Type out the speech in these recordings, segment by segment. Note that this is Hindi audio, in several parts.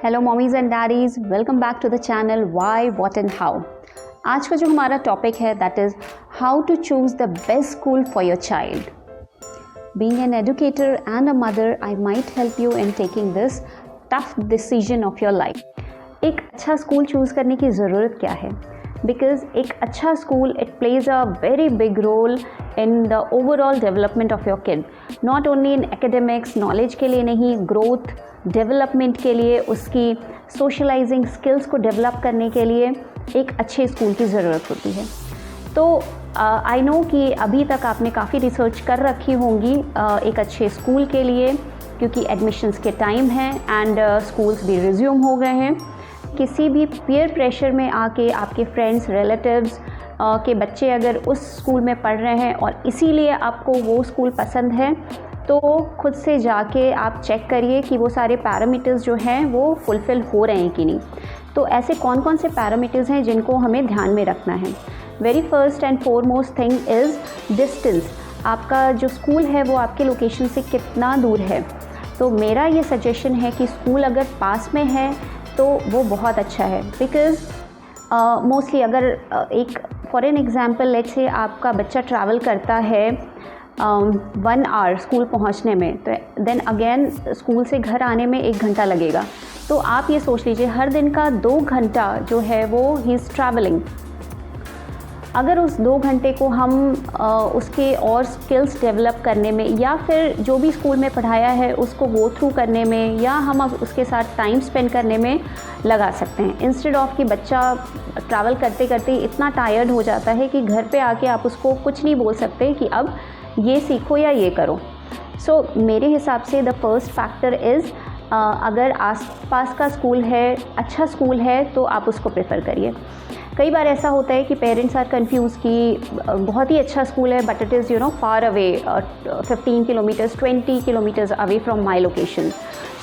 Hello mommies and daddies, welcome back to the channel why what and how. आज का जो हमारा टॉपिक है that is how to choose the best school for your child. Being an educator and a mother, I might help you in taking this tough decision of your life. एक अच्छा स्कूल चूज़ करने की ज़रूरत क्या है? Because एक अच्छा school it plays a very big role in the overall development of your kid. Not only in academics, knowledge के लिए नहीं, growth, development के लिए, उसकी socializing skills को develop करने के लिए एक अच्छे स्कूल की ज़रूरत होती है। तो आई नो कि अभी तक आपने काफ़ी रिसर्च कर रखी होंगी एक अच्छे स्कूल के लिए, क्योंकि एडमिशन्स के टाइम हैं एंड स्कूल्स भी रिज्यूम हो गए हैं। किसी भी पीयर प्रेशर में आके आपके फ्रेंड्स रिलेटिव्स के बच्चे अगर उस स्कूल में पढ़ रहे हैं और इसीलिए आपको वो स्कूल पसंद है, तो खुद से जाके आप चेक करिए कि वो सारे पैरामीटर्स जो हैं वो फुलफ़िल हो रहे हैं कि नहीं। तो ऐसे कौन कौन से पैरामीटर्स हैं जिनको हमें ध्यान में रखना है। Very first and foremost thing is distance. आपका जो स्कूल है वो आपके लोकेशन से कितना दूर है। तो मेरा ये सजेशन है कि स्कूल अगर पास में है तो वो बहुत अच्छा है, बिकॉज़ मोस्टली अगर एक for an example let's say आपका बच्चा ट्रैवल करता है 1 आवर स्कूल पहुंचने में, तो देन अगेन स्कूल से घर आने में 1 घंटा लगेगा। तो आप ये सोच लीजिए हर दिन का 2 घंटा जो है वो ही इज़ ट्रैवलिंग। अगर उस 2 घंटे को हम उसके और स्किल्स डेवलप करने में या फिर जो भी स्कूल में पढ़ाया है उसको गो थ्रू करने में या हम अब उसके साथ टाइम स्पेंड करने में लगा सकते हैं, इंस्टेड ऑफ कि बच्चा ट्रैवल करते करते इतना टायर्ड हो जाता है कि घर पे आके आप उसको कुछ नहीं बोल सकते कि अब ये सीखो या ये करो। सो मेरे हिसाब से द फर्स्ट फैक्टर इज़ अगर आसपास का स्कूल है, अच्छा स्कूल है, तो आप उसको प्रेफर करिए। कई बार ऐसा होता है कि पेरेंट्स आर कंफ्यूज कि बहुत ही अच्छा स्कूल है but it is far away 15 kilometres 20 kilometres away from my location,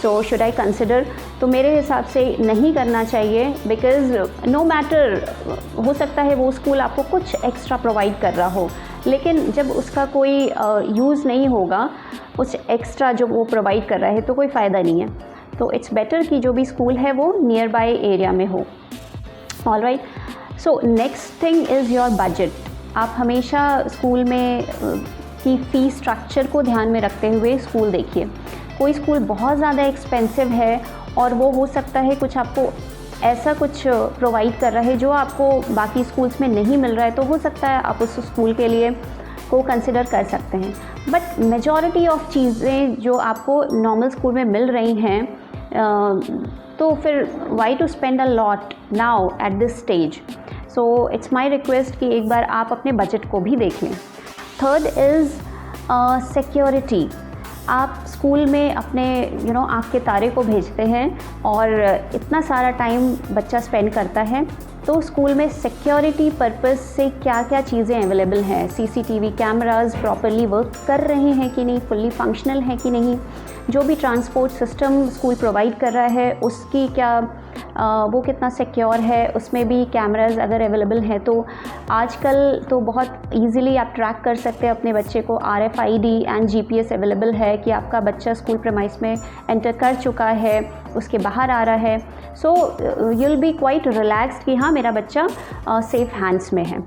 so should I consider. तो मेरे हिसाब से नहीं करना चाहिए, बिकॉज़ नो मैटर, हो सकता है वो स्कूल आपको कुछ एक्स्ट्रा प्रोवाइड कर रहा हो, लेकिन जब उसका कोई यूज़ नहीं होगा उस एक्स्ट्रा जो वो प्रोवाइड कर रहा है तो कोई फ़ायदा नहीं है। तो इट्स बेटर कि जो भी स्कूल है वो नियर बाय एरिया में हो। All right, so next thing is your budget. आप हमेशा स्कूल में की फ़ी स्ट्रक्चर को ध्यान में रखते हुए स्कूल देखिए। कोई स्कूल बहुत ज़्यादा एक्सपेंसिव है और वो हो सकता है कुछ आपको ऐसा कुछ प्रोवाइड कर रहा है जो आपको बाकी स्कूल्स में नहीं मिल रहा है, तो हो सकता है आप उस स्कूल के लिए को कंसिडर कर सकते हैं। बट मेजॉरिटी ऑफ चीज़ें जो आपको नॉर्मल स्कूल में मिल रही हैं, तो फिर why to spend a lot now at this stage. So it's my request कि एक बार आप अपने बजट को भी देख लें। Third is security. आप स्कूल में अपने आँख के तारे को भेजते हैं और इतना सारा टाइम बच्चा स्पेंड करता है, तो स्कूल में सिक्योरिटी पर्पस से क्या क्या चीज़ें अवेलेबल हैं, सीसीटीवी कैमरास प्रॉपरली वर्क कर रहे हैं कि नहीं, फुल्ली फंक्शनल है कि नहीं, जो भी ट्रांसपोर्ट सिस्टम स्कूल प्रोवाइड कर रहा है उसकी क्या वो कितना सिक्योर है, उसमें भी कैमरास अगर अवेलेबल हैं। तो आजकल तो बहुत इजीली आप ट्रैक कर सकते हैं अपने बच्चे को। RFID एंड GPS अवेलेबल है कि आपका बच्चा स्कूल प्रेमाइस में एंटर कर चुका है, उसके बाहर आ रहा है। So you will be quite relaxed कि हाँ मेरा बच्चा सेफ हैंड्स में है।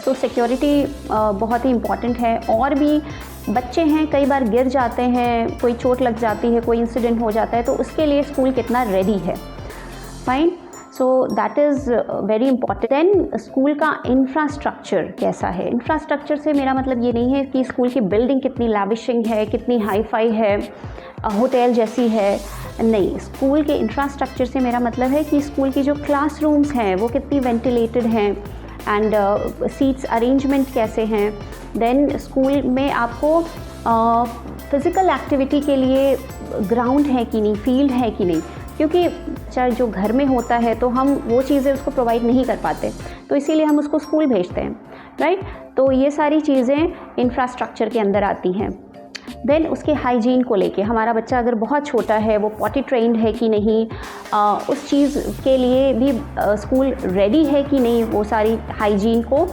सो सिक्योरिटी बहुत ही इम्पॉर्टेंट है। और भी बच्चे हैं कई बार गिर जाते हैं, कोई चोट लग जाती है, कोई इंसिडेंट हो जाता है, तो उसके लिए स्कूल कितना रेडी है। Fine, so that is very important. Then school का इंफ्रास्ट्रक्चर कैसा है। इंफ्रास्ट्रक्चर से मेरा मतलब ये नहीं है कि स्कूल की बिल्डिंग कितनी लैविशिंग है, कितनी हाई फाई है, होटल जैसी है, नहीं। स्कूल के इंफ्रास्ट्रक्चर से मेरा मतलब है कि स्कूल की जो क्लासरूम्स हैं वो कितनी वेंटिलेटेड हैं एंड सीट्स अरेंजमेंट कैसे हैं। देन स्कूल में आपको फ़िज़िकल एक्टिविटी के लिए ग्राउंड है कि नहीं, फील्ड है कि नहीं, क्योंकि चाहे जो घर में होता है तो हम वो चीज़ें उसको प्रोवाइड नहीं कर पाते, तो इसीलिए हम उसको स्कूल भेजते हैं, राइट। तो ये सारी चीज़ें इंफ्रास्ट्रक्चर के अंदर आती हैं। देन उसके हाइजीन को लेके, हमारा बच्चा अगर बहुत छोटा है वो पॉटी ट्रेंड है कि नहीं, उस चीज़ के लिए भी स्कूल रेडी है कि नहीं, वो सारी हाइजीन को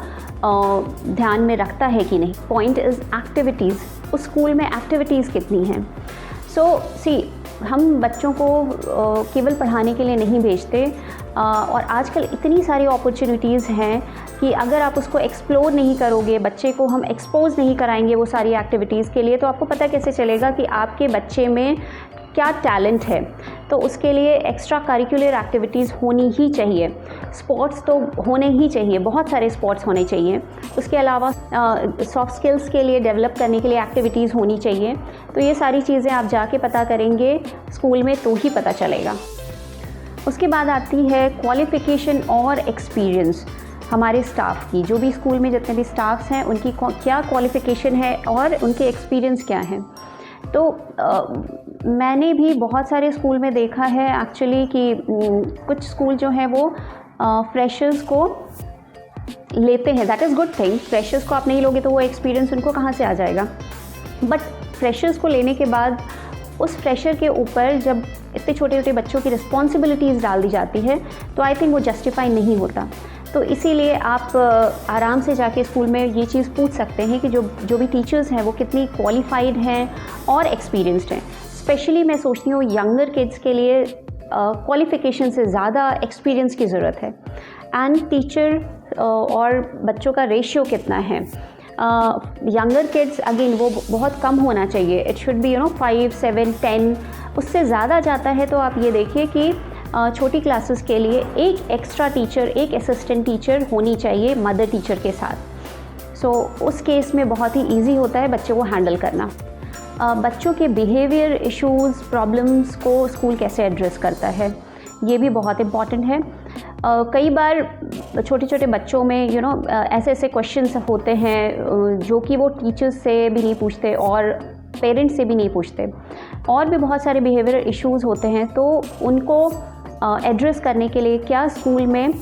ध्यान में रखता है कि नहीं। पॉइंट इज़ एक्टिविटीज़, उस स्कूल में एक्टिविटीज़ कितनी हैं। सो सी हम बच्चों को केवल पढ़ाने के लिए नहीं भेजते, और आजकल इतनी सारी अपॉर्चुनिटीज़ हैं कि अगर आप उसको एक्सप्लोर नहीं करोगे, बच्चे को हम एक्सपोज नहीं कराएंगे वो सारी एक्टिविटीज़ के लिए, तो आपको पता कैसे चलेगा कि आपके बच्चे में क्या टैलेंट है। तो उसके लिए एक्स्ट्रा करिकुलर एक्टिविटीज़ होनी ही चाहिए, स्पोर्ट्स तो होने ही चाहिए, बहुत सारे स्पोर्ट्स होने चाहिए। उसके अलावा सॉफ्ट स्किल्स के लिए डेवलप करने के लिए एक्टिविटीज़ होनी चाहिए। तो ये सारी चीज़ें आप जाके पता करेंगे स्कूल में तो ही पता चलेगा। उसके बाद आती है क्वालिफ़िकेशन और एक्सपीरियंस हमारे स्टाफ की। जो भी स्कूल में जितने भी स्टाफ्स हैं उनकी क्या क्वालिफ़िकेशन है और उनके एक्सपीरियंस क्या हैं। तो मैंने भी बहुत सारे स्कूल में देखा है एक्चुअली कि कुछ स्कूल जो हैं वो फ्रेशर्स को लेते हैं। That is good thing. Freshers को आप नहीं लोगे तो वो एक्सपीरियंस उनको कहाँ से आ जाएगा। बट फ्रेशर्स को लेने के बाद उस फ्रेशर के ऊपर जब इतने छोटे छोटे बच्चों की रिस्पॉन्सिबिलिटीज़ डाल दी जाती है तो आई थिंक वो जस्टिफाई नहीं होता। तो इसीलिए आप आराम से जाके स्कूल में ये चीज़ पूछ सकते हैं कि जो भी टीचर्स हैं वो कितनी क्वालिफाइड हैं और एक्सपीरियंस्ड हैं। स्पेशली मैं सोचती हूँ यंगर किड्स के लिए क्वालिफ़िकेशन से ज़्यादा एक्सपीरियंस की ज़रूरत है। एंड टीचर और बच्चों का रेशियो कितना है। यंगर किड्स अगेन वो बहुत कम होना चाहिए। It should be 5, 7, 10। उससे ज़्यादा जाता है तो आप ये देखिए कि छोटी क्लासेस के लिए एक एक्स्ट्रा टीचर, एक असिस्टेंट टीचर होनी चाहिए मदर टीचर के साथ। सो उस केस में बहुत ही ईजी होता है बच्चों को हैंडल करना। बच्चों के बिहेवियर इश्यूज़, प्रॉब्लम्स को स्कूल कैसे एड्रेस करता है, ये भी बहुत इम्पॉर्टेंट है। कई बार छोटे छोटे बच्चों में ऐसे ऐसे क्वेश्चंस होते हैं जो कि वो टीचर्स से भी नहीं पूछते और पेरेंट्स से भी नहीं पूछते, और भी बहुत सारे बिहेवियर इश्यूज़ होते हैं। तो उनको एड्रेस करने के लिए क्या स्कूल में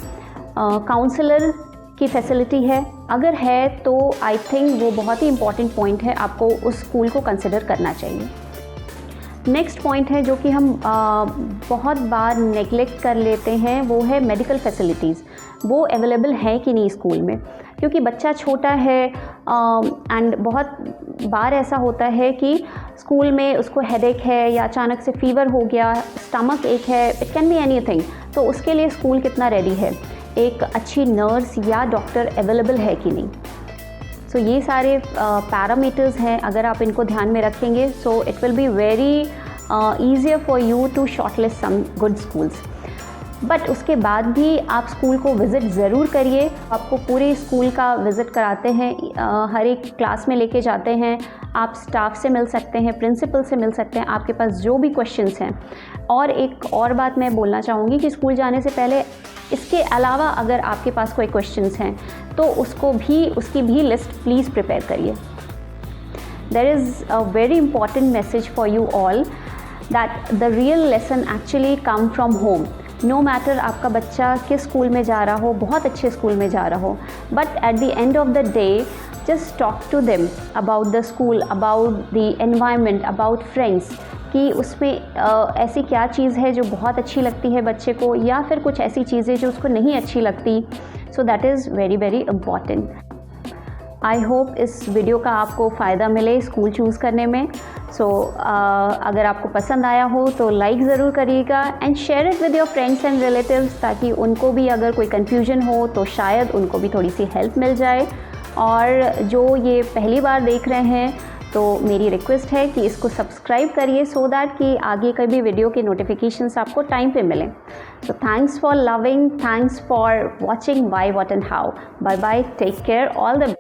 काउंसलर की फैसिलिटी है? अगर है तो आई थिंक वो बहुत ही इम्पॉर्टेंट पॉइंट है, आपको उस स्कूल को कंसिडर करना चाहिए। नेक्स्ट पॉइंट है जो कि हम बहुत बार नेगलेक्ट कर लेते हैं, वो है मेडिकल फैसिलिटीज़। वो अवेलेबल है कि नहीं स्कूल में, क्योंकि बच्चा छोटा है एंड बहुत बार ऐसा होता है कि स्कूल में उसको हेडेक है या अचानक से फीवर हो गया, स्टमक एक है, इट कैन बी एनीथिंग। तो उसके लिए स्कूल कितना रेडी है, एक अच्छी नर्स या डॉक्टर अवेलेबल है कि नहीं। सो ये सारे पैरामीटर्स हैं, अगर आप इनको ध्यान में रखेंगे so it will be very easier for you to shortlist some good schools. But उसके बाद भी आप स्कूल को विज़िट ज़रूर करिए। आपको पूरे स्कूल का विज़िट कराते हैं, हर एक क्लास में लेके जाते हैं, आप स्टाफ से मिल सकते हैं, प्रिंसिपल से मिल सकते हैं, आपके पास जो भी क्वेश्चंस हैं। और एक और बात मैं बोलना चाहूँगी कि स्कूल जाने से पहले इसके अलावा अगर आपके पास कोई क्वेश्चंस हैं तो उसकी भी लिस्ट प्लीज़ प्रिपेयर करिए। There is a very important message for you all that the real lesson actually come from home. No matter आपका बच्चा किस स्कूल में जा रहा हो, बहुत अच्छे स्कूल में जा रहा हो, but at the end of the day just talk to them about the school, about the environment, about friends, कि उसमें ऐसी क्या चीज़ है जो बहुत अच्छी लगती है बच्चे को, या फिर कुछ ऐसी चीज़ें जो उसको नहीं अच्छी लगती। सो that is very very important. I hope इस वीडियो का आपको फ़ायदा मिले स्कूल चूज़ करने में। सो अगर आपको पसंद आया हो तो लाइक ज़रूर करिएगा and share it with your friends and relatives, ताकि उनको भी अगर कोई कन्फ्यूजन हो तो शायद उनको भी थोड़ी सी हेल्प मिल जाए। और जो ये पहली बार देख रहे हैं तो मेरी रिक्वेस्ट है कि इसको सब्सक्राइब करिए सो दैट कि आगे कभी वीडियो के नोटिफिकेशंस आपको टाइम पे मिलें। So thanks for loving, thanks for watching Why, What and How. Bye bye, take care, all the